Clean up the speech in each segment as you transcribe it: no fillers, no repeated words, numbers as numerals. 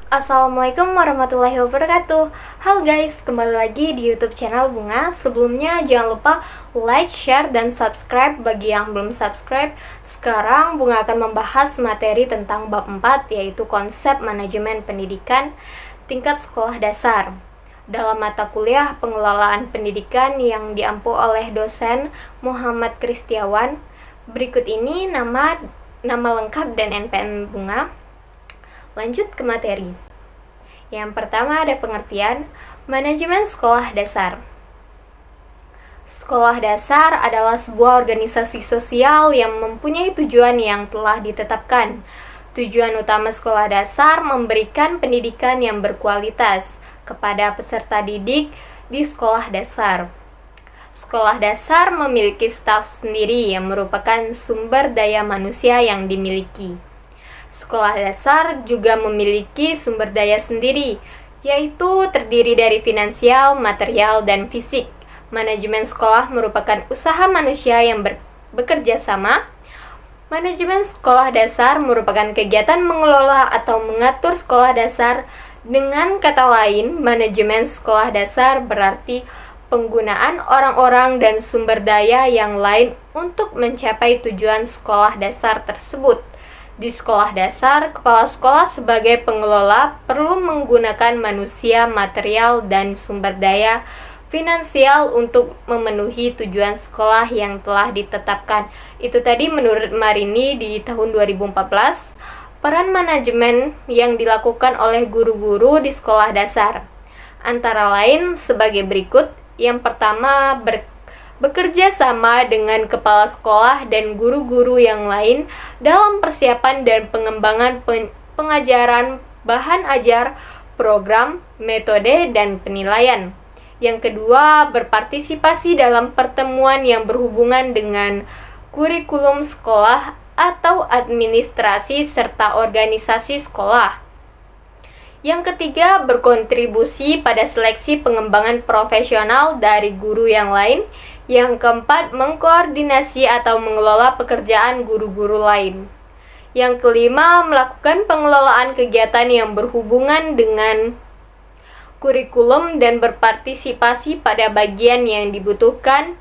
Assalamualaikum warahmatullahi wabarakatuh. Halo guys, kembali lagi di YouTube channel Bunga. Sebelumnya jangan lupa like, share, dan subscribe bagi yang belum subscribe. Sekarang Bunga akan membahas materi tentang bab 4, yaitu konsep manajemen pendidikan tingkat sekolah dasar dalam mata kuliah pengelolaan pendidikan yang diampu oleh dosen Muhammad Kristiawan. Berikut ini nama lengkap dan NPM Bunga. Lanjut ke materi. Yang pertama ada pengertian manajemen sekolah dasar. Sekolah dasar adalah sebuah organisasi sosial yang mempunyai tujuan yang telah ditetapkan. Tujuan utama sekolah dasar memberikan pendidikan yang berkualitas kepada peserta didik di sekolah dasar. Sekolah dasar memiliki staf sendiri yang merupakan sumber daya manusia yang dimiliki. Sekolah dasar juga memiliki sumber daya sendiri, yaitu terdiri dari finansial, material, dan fisik. Manajemen sekolah merupakan usaha manusia yang bekerja sama. Manajemen sekolah dasar merupakan kegiatan mengelola atau mengatur sekolah dasar. Dengan kata lain, manajemen sekolah dasar berarti penggunaan orang-orang dan sumber daya yang lain untuk mencapai tujuan sekolah dasar tersebut. Di sekolah dasar, kepala sekolah sebagai pengelola perlu menggunakan manusia, material, dan sumber daya finansial untuk memenuhi tujuan sekolah yang telah ditetapkan. Itu tadi menurut Marini di tahun 2014, peran manajemen yang dilakukan oleh guru-guru di sekolah dasar. Antara lain sebagai berikut. Yang pertama, bekerja sama dengan kepala sekolah dan guru-guru yang lain dalam persiapan dan pengembangan pengajaran, bahan ajar, program, metode, dan penilaian. Yang kedua, berpartisipasi dalam pertemuan yang berhubungan dengan kurikulum sekolah atau administrasi serta organisasi sekolah. Yang ketiga, berkontribusi pada seleksi pengembangan profesional dari guru yang lain. Yang keempat, mengkoordinasi atau mengelola pekerjaan guru-guru lain. Yang kelima, melakukan pengelolaan kegiatan yang berhubungan dengan kurikulum dan berpartisipasi pada bagian yang dibutuhkan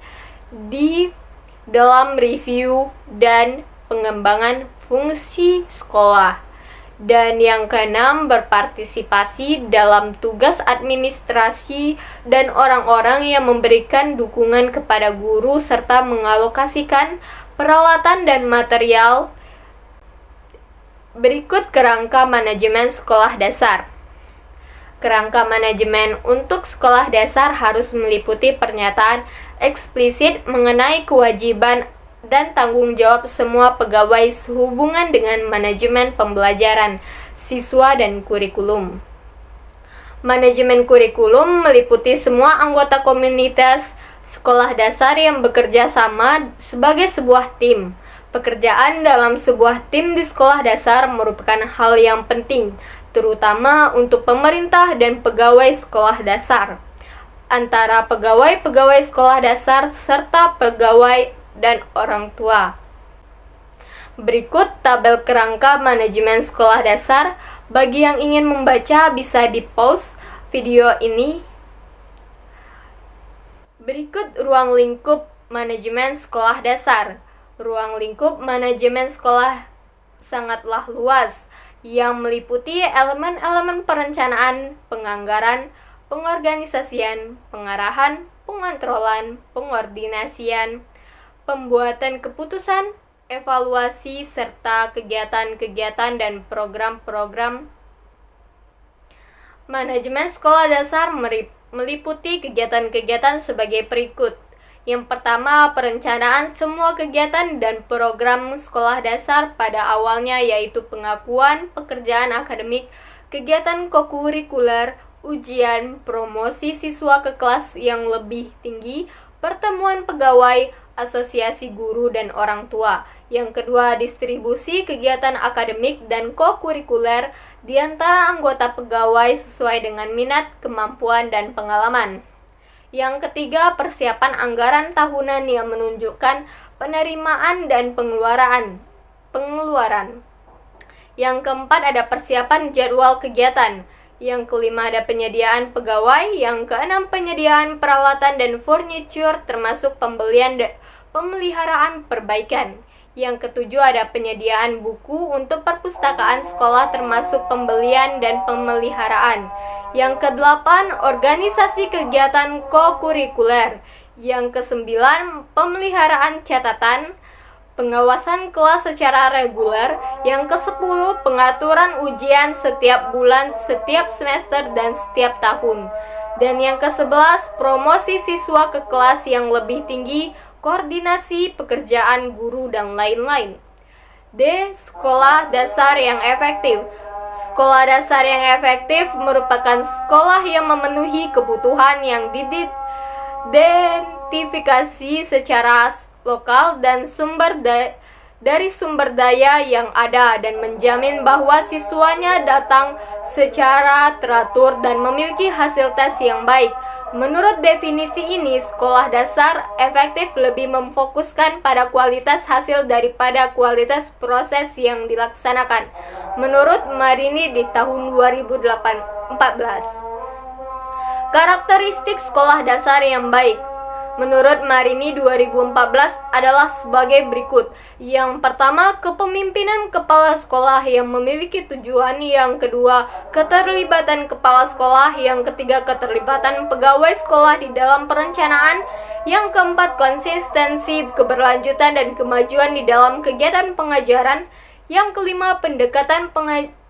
di dalam review dan pengembangan fungsi sekolah. Dan yang keenam, berpartisipasi dalam tugas administrasi dan orang-orang yang memberikan dukungan kepada guru serta mengalokasikan peralatan dan material. Berikut kerangka manajemen sekolah dasar. Kerangka manajemen untuk sekolah dasar harus meliputi pernyataan eksplisit mengenai kewajiban dan tanggung jawab semua pegawai sehubungan dengan manajemen pembelajaran siswa dan kurikulum. Manajemen kurikulum meliputi semua anggota komunitas sekolah dasar yang bekerja sama sebagai sebuah tim. Pekerjaan dalam sebuah tim di sekolah dasar merupakan hal yang penting, terutama untuk pemerintah dan pegawai sekolah dasar, antara pegawai-pegawai sekolah dasar serta pegawai dan orang tua. Berikut tabel kerangka manajemen sekolah dasar. Bagi yang ingin membaca bisa di-pause video ini. Berikut ruang lingkup manajemen sekolah dasar. Ruang lingkup manajemen sekolah sangatlah luas, yang meliputi elemen-elemen perencanaan, penganggaran, pengorganisasian, pengarahan, pengontrolan, pengordinasian, pembuatan keputusan, evaluasi, serta kegiatan-kegiatan dan program-program. Manajemen sekolah dasar meliputi kegiatan-kegiatan sebagai berikut. Yang pertama, perencanaan semua kegiatan dan program sekolah dasar pada awalnya, yaitu pengakuan, pekerjaan akademik, kegiatan kokurikuler, ujian, promosi siswa ke kelas yang lebih tinggi, pertemuan pegawai, asosiasi guru dan orang tua. Yang kedua, distribusi kegiatan akademik dan kokurikuler di antara anggota pegawai sesuai dengan minat, kemampuan, dan pengalaman. Yang ketiga, persiapan anggaran tahunan yang menunjukkan penerimaan dan pengeluaran. Yang keempat ada persiapan jadwal kegiatan. Yang kelima ada penyediaan pegawai. Yang keenam penyediaan peralatan dan furniture termasuk pembelian dan pemeliharaan perbaikan. Yang ketujuh ada penyediaan buku untuk perpustakaan sekolah termasuk pembelian dan pemeliharaan. Yang kedelapan organisasi kegiatan kokurikuler. Yang kesembilan pemeliharaan catatan, pengawasan kelas secara reguler. Yang ke-10 pengaturan ujian setiap bulan, setiap semester dan setiap tahun. Dan yang ke-11 promosi siswa ke kelas yang lebih tinggi, koordinasi pekerjaan guru dan lain-lain. D. Sekolah dasar yang efektif. Sekolah dasar yang efektif merupakan sekolah yang memenuhi kebutuhan yang diidentifikasi secara lokal dan dari sumber daya yang ada dan menjamin bahwa siswanya datang secara teratur dan memiliki hasil tes yang baik. Menurut definisi ini, sekolah dasar efektif lebih memfokuskan pada kualitas hasil daripada kualitas proses yang dilaksanakan. Menurut Marini di tahun 2014. Karakteristik sekolah dasar yang baik menurut Marini 2014 adalah sebagai berikut. Yang pertama, kepemimpinan kepala sekolah yang memiliki tujuan. Yang kedua, keterlibatan kepala sekolah. Yang ketiga, keterlibatan pegawai sekolah di dalam perencanaan. Yang keempat, konsistensi, keberlanjutan dan kemajuan di dalam kegiatan pengajaran. Yang kelima, pendekatan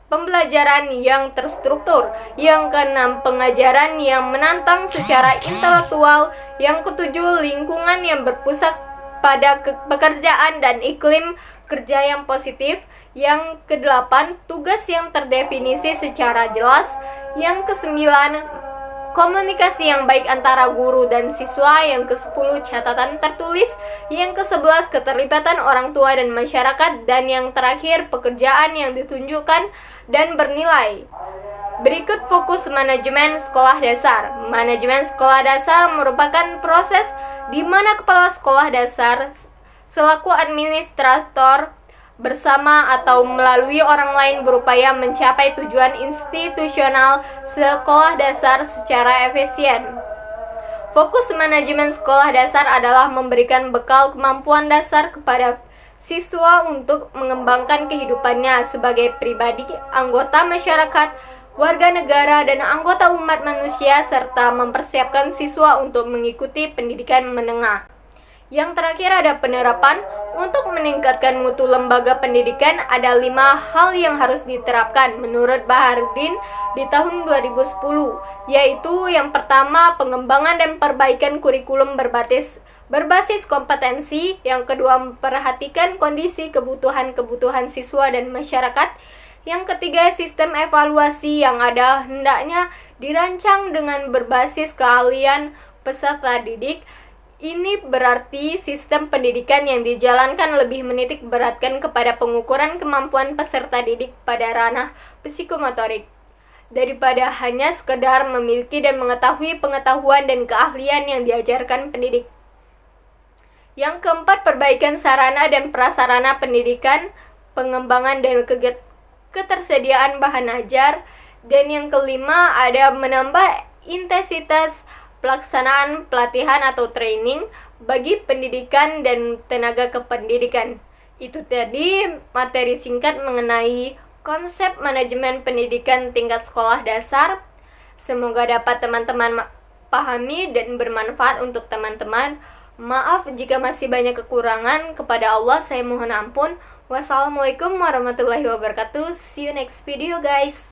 pembelajaran yang terstruktur. Yang keenam, pengajaran yang menantang secara intelektual. Yang ketujuh, lingkungan yang berpusat pada pekerjaan dan iklim kerja yang positif. Yang kedelapan, tugas yang terdefinisi secara jelas. Yang kesembilan, komunikasi yang baik antara guru dan siswa. Yang ke-10, catatan tertulis. Yang ke-11, keterlibatan orang tua dan masyarakat. Dan yang terakhir, pekerjaan yang ditunjukkan dan bernilai. Berikut fokus manajemen sekolah dasar. Manajemen sekolah dasar merupakan proses di mana kepala sekolah dasar selaku administrator bersama atau melalui orang lain berupaya mencapai tujuan institusional sekolah dasar secara efisien. Fokus manajemen sekolah dasar adalah memberikan bekal kemampuan dasar kepada siswa untuk mengembangkan kehidupannya sebagai pribadi, anggota masyarakat, warga negara, dan anggota umat manusia, serta mempersiapkan siswa untuk mengikuti pendidikan menengah. Yang terakhir ada penerapan. Untuk meningkatkan mutu lembaga pendidikan, ada 5 hal yang harus diterapkan menurut Baharudin di tahun 2010, yaitu yang pertama, pengembangan dan perbaikan kurikulum berbasis kompetensi. Yang kedua, memperhatikan kondisi kebutuhan siswa dan masyarakat. Yang ketiga, sistem evaluasi yang ada hendaknya dirancang dengan berbasis keahlian peserta didik. Ini berarti sistem pendidikan yang dijalankan lebih menitik beratkan kepada pengukuran kemampuan peserta didik pada ranah psikomotorik, daripada hanya sekedar memiliki dan mengetahui pengetahuan dan keahlian yang diajarkan pendidik. Yang keempat, perbaikan sarana dan prasarana pendidikan, pengembangan dan ketersediaan bahan ajar. Dan yang kelima ada menambah intensitas pelaksanaan pelatihan atau training bagi pendidikan dan tenaga kependidikan. Itu tadi materi singkat mengenai konsep manajemen pendidikan tingkat sekolah dasar. Semoga dapat teman-teman pahami dan bermanfaat untuk teman-teman. Maaf jika masih banyak kekurangan, kepada Allah saya mohon ampun. Wassalamualaikum warahmatullahi wabarakatuh. See you next video guys.